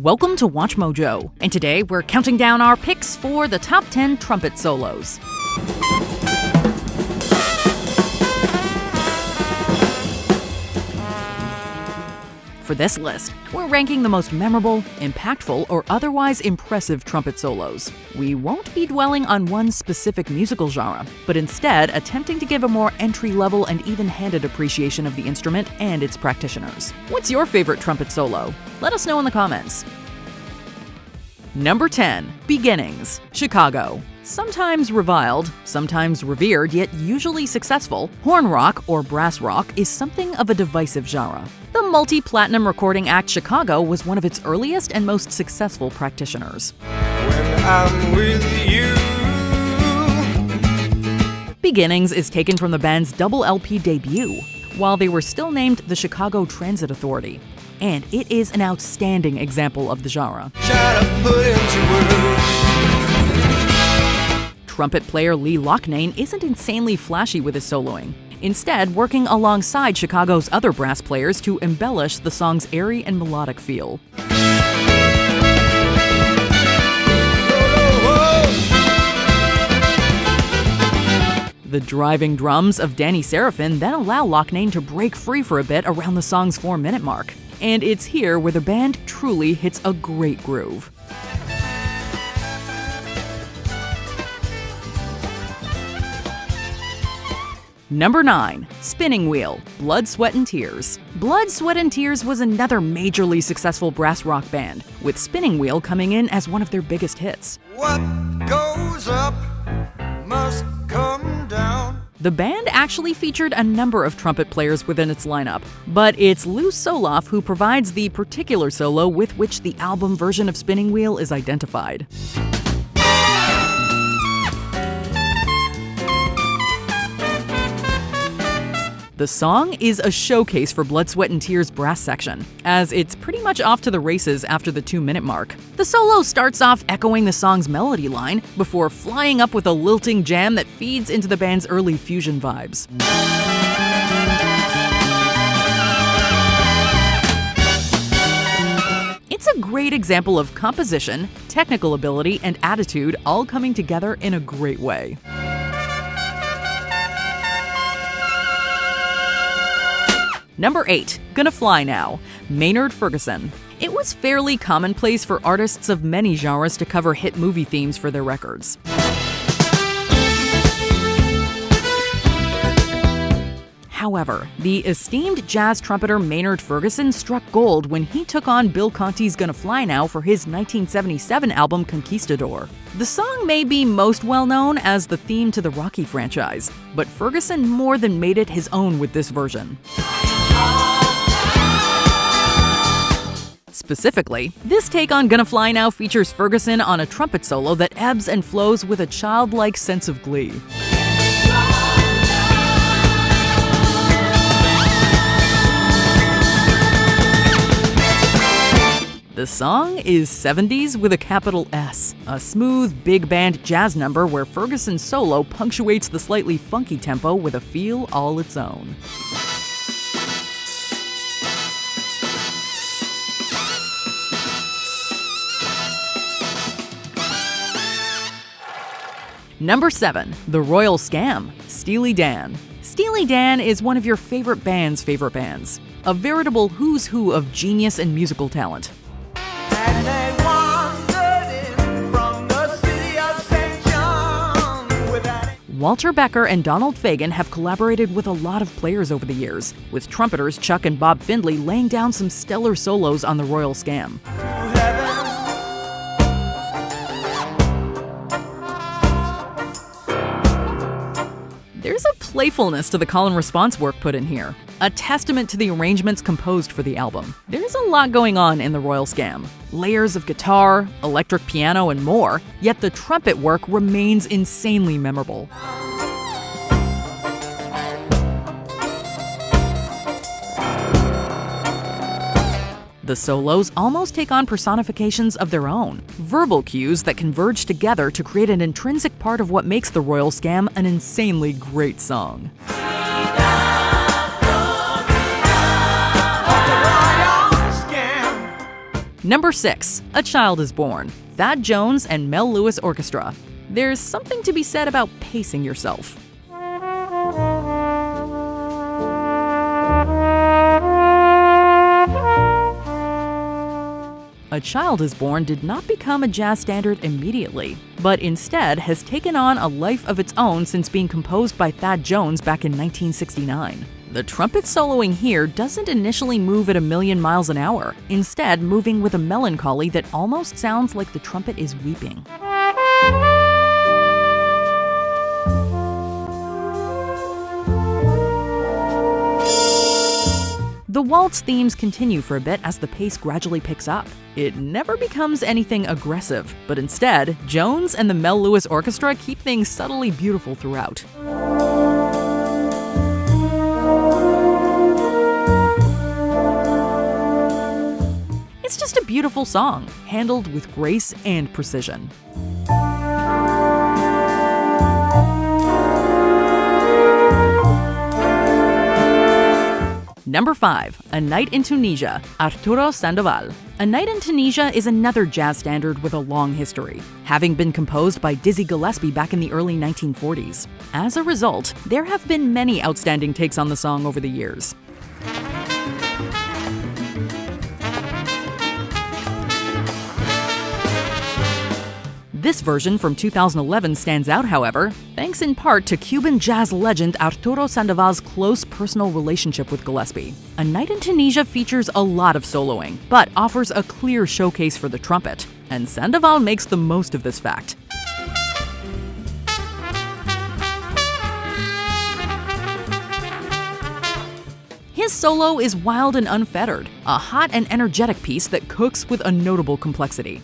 Welcome to Watch Mojo, and today we're counting down our picks for the top 10 trumpet solos. For this list, we're ranking the most memorable, impactful, or otherwise impressive trumpet solos. We won't be dwelling on one specific musical genre, but instead attempting to give a more entry-level and even-handed appreciation of the instrument and its practitioners. What's your favorite trumpet solo? Let us know in the comments. Number 10. Beginnings, Chicago. Sometimes reviled, sometimes revered, yet usually successful, horn rock or brass rock is something of a divisive genre. The multi-platinum recording act Chicago was one of its earliest and most successful practitioners. When I'm with you. Beginnings is taken from the band's double LP debut, while they were still named the Chicago Transit Authority. And it is an outstanding example of the genre. Try to put into words. Trumpet player Lee Loughnane isn't insanely flashy with his soloing, instead working alongside Chicago's other brass players to embellish the song's airy and melodic feel. The driving drums of Danny Seraphin then allow Loughnane to break free for a bit around the song's 4-minute mark. And it's here where the band truly hits a great groove. Number 9. Spinning Wheel, Blood, Sweat and Tears. Blood, Sweat and Tears was another majorly successful brass rock band, with Spinning Wheel coming in as one of their biggest hits. What goes up must come down. The band actually featured a number of trumpet players within its lineup, but it's Lou Soloff who provides the particular solo with which the album version of Spinning Wheel is identified. The song is a showcase for Blood, Sweat and Tears' brass section, as it's pretty much off to the races after the 2-minute mark. The solo starts off echoing the song's melody line before flying up with a lilting jam that feeds into the band's early fusion vibes. It's a great example of composition, technical ability, and attitude all coming together in a great way. Number 8. Gonna Fly Now, Maynard Ferguson. It was fairly commonplace for artists of many genres to cover hit movie themes for their records. However, the esteemed jazz trumpeter Maynard Ferguson struck gold when he took on Bill Conti's Gonna Fly Now for his 1977 album Conquistador. The song may be most well known as the theme to the Rocky franchise, but Ferguson more than made it his own with this version. Specifically, this take on Gonna Fly Now features Ferguson on a trumpet solo that ebbs and flows with a childlike sense of glee. The song is 70s with a capital S, a smooth, big band jazz number where Ferguson's solo punctuates the slightly funky tempo with a feel all its own. Number 7. The Royal Scam, Steely Dan. Steely Dan is one of your favorite band's favorite bands, a veritable who's who of genius and musical talent. And they wandered in from the city of St. John without it. Walter Becker and Donald Fagen have collaborated with a lot of players over the years, with trumpeters Chuck and Bob Findlay laying down some stellar solos on the Royal Scam. There's a playfulness to the call and response work put in here, a testament to the arrangements composed for the album. There's a lot going on in the Royal Scam. Layers of guitar, electric piano, and more, yet the trumpet work remains insanely memorable. The solos almost take on personifications of their own, verbal cues that converge together to create an intrinsic part of what makes the Royal Scam an insanely great song. Number 6. A Child is Born, Thad Jones and Mel Lewis Orchestra. There's something to be said about pacing yourself. A Child is Born did not become a jazz standard immediately, but instead has taken on a life of its own since being composed by Thad Jones back in 1969. The trumpet soloing here doesn't initially move at 1,000,000 miles an hour, instead moving with a melancholy that almost sounds like the trumpet is weeping. The waltz themes continue for a bit as the pace gradually picks up. It never becomes anything aggressive, but instead, Jones and the Mel Lewis Orchestra keep things subtly beautiful throughout. It's just a beautiful song, handled with grace and precision. Number 5. A Night in Tunisia, Arturo Sandoval. A Night in Tunisia is another jazz standard with a long history, having been composed by Dizzy Gillespie back in the early 1940s. As a result, there have been many outstanding takes on the song over the years. This version from 2011 stands out, however, thanks in part to Cuban jazz legend Arturo Sandoval's close personal relationship with Gillespie. A Night in Tunisia features a lot of soloing, but offers a clear showcase for the trumpet, and Sandoval makes the most of this fact. His solo is wild and unfettered, a hot and energetic piece that cooks with a notable complexity.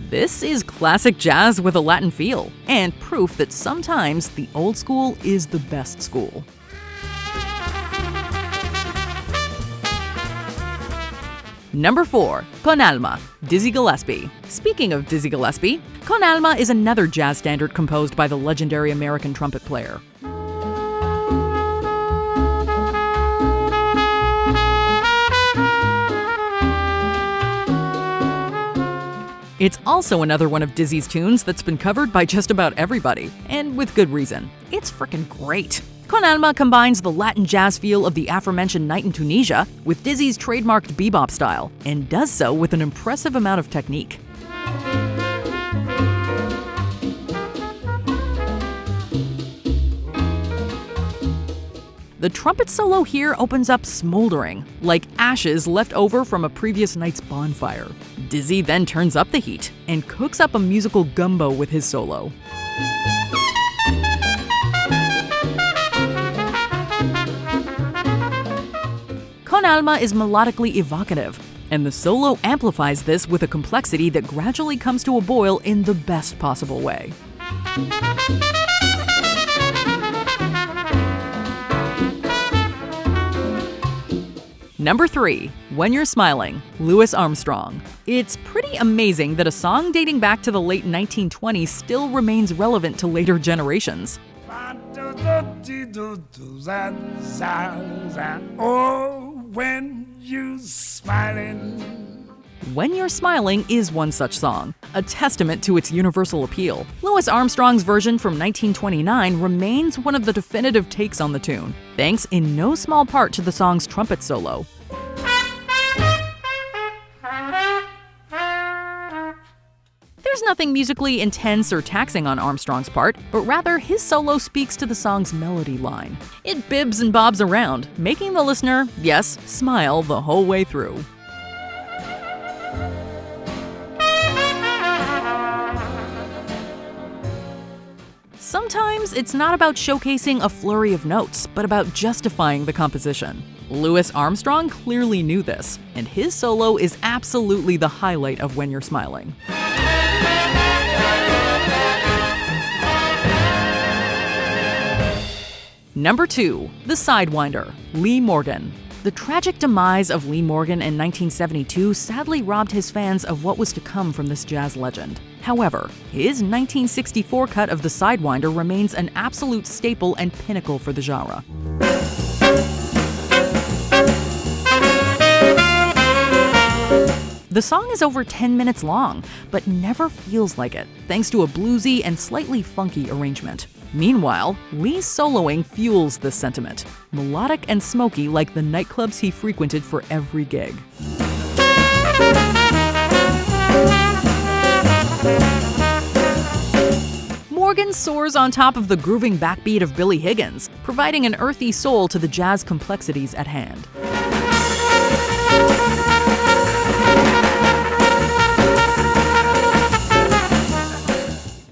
This is classic jazz with a Latin feel, and proof that sometimes the old school is the best school. Number 4. Con Alma, Dizzy Gillespie. Speaking of Dizzy Gillespie, Con Alma is another jazz standard composed by the legendary American trumpet player. It's also another one of Dizzy's tunes that's been covered by just about everybody, and with good reason. It's frickin' great. Con Alma combines the Latin jazz feel of the aforementioned Night in Tunisia with Dizzy's trademarked bebop style, and does so with an impressive amount of technique. The trumpet solo here opens up smoldering, like ashes left over from a previous night's bonfire. Dizzy then turns up the heat and cooks up a musical gumbo with his solo. Con Alma is melodically evocative, and the solo amplifies this with a complexity that gradually comes to a boil in the best possible way. Number 3. When You're Smiling, Louis Armstrong. It's pretty amazing that a song dating back to the late 1920s still remains relevant to later generations. Oh, when you smiling. When You're Smiling is one such song, a testament to its universal appeal. Louis Armstrong's version from 1929 remains one of the definitive takes on the tune, thanks in no small part to the song's trumpet solo. There's nothing musically intense or taxing on Armstrong's part, but rather his solo speaks to the song's melody line. It bibs and bobs around, making the listener, yes, smile the whole way through. Sometimes it's not about showcasing a flurry of notes, but about justifying the composition. Louis Armstrong clearly knew this, and his solo is absolutely the highlight of When You're Smiling. Number 2. The Sidewinder, Lee Morgan. The The tragic demise of Lee Morgan in 1972 sadly robbed his fans of what was to come from this jazz legend. However, his 1964 cut of the Sidewinder remains an absolute staple and pinnacle for the genre. The song is over 10 minutes long, but never feels like it, thanks to a bluesy and slightly funky arrangement. Meanwhile, Lee's soloing fuels this sentiment, melodic and smoky like the nightclubs he frequented for every gig. Morgan soars on top of the grooving backbeat of Billy Higgins, providing an earthy soul to the jazz complexities at hand.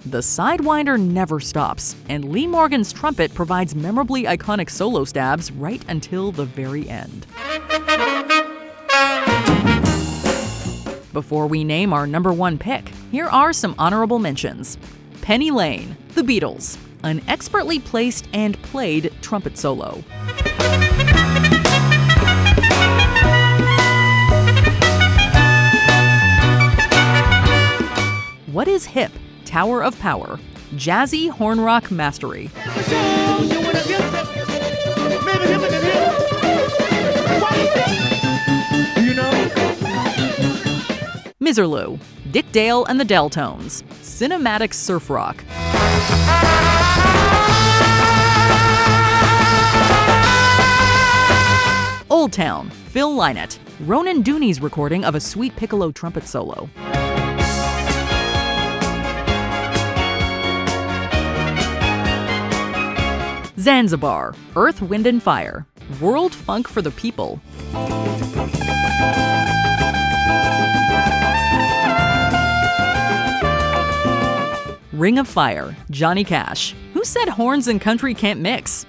The Sidewinder never stops, and Lee Morgan's trumpet provides memorably iconic solo stabs right until the very end. Before we name our number one pick, here are some honorable mentions. Penny Lane, The Beatles, an expertly placed and played trumpet solo. What is Hip? Tower of Power, jazzy horn rock mastery. Miserlou, Dick Dale and the Deltones, cinematic surf rock. Old Town, Phil Lynott, Ronan Dooney's recording of a sweet piccolo trumpet solo. Zanzibar, Earth, Wind and Fire, world funk for the people. Ring of Fire, Johnny Cash. Who said horns and country can't mix?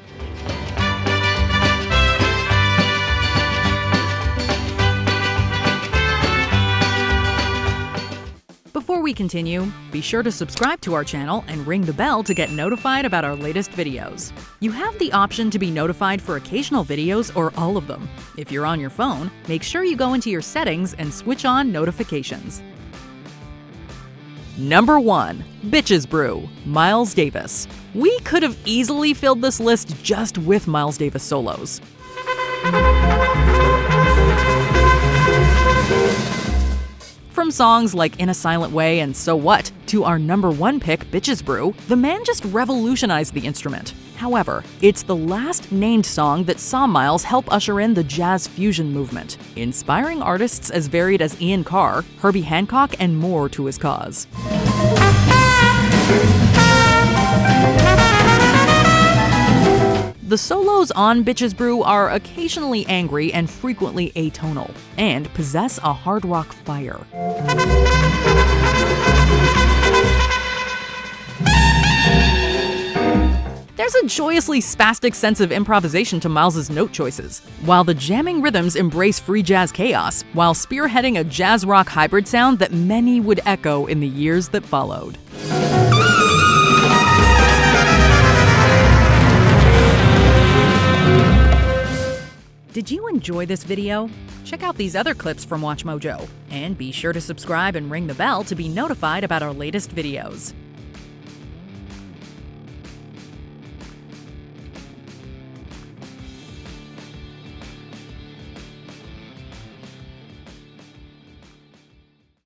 Before we continue, be sure to subscribe to our channel and ring the bell to get notified about our latest videos. You have the option to be notified for occasional videos or all of them. If you're on your phone, make sure you go into your settings and switch on notifications. Number 1. Bitches Brew, Miles Davis. We could have easily filled this list just with Miles Davis solos. From songs like In a Silent Way and So What to our number 1 pick, Bitches Brew, the man just revolutionized the instrument. However, it's the last named song that saw Miles help usher in the jazz fusion movement, inspiring artists as varied as Ian Carr, Herbie Hancock, and more to his cause. The solos on Bitches Brew are occasionally angry and frequently atonal, and possess a hard rock fire. There's a joyously spastic sense of improvisation to Miles's note choices, while the jamming rhythms embrace free jazz chaos, while spearheading a jazz rock hybrid sound that many would echo in the years that followed. Did you enjoy this video? Check out these other clips from WatchMojo, and be sure to subscribe and ring the bell to be notified about our latest videos.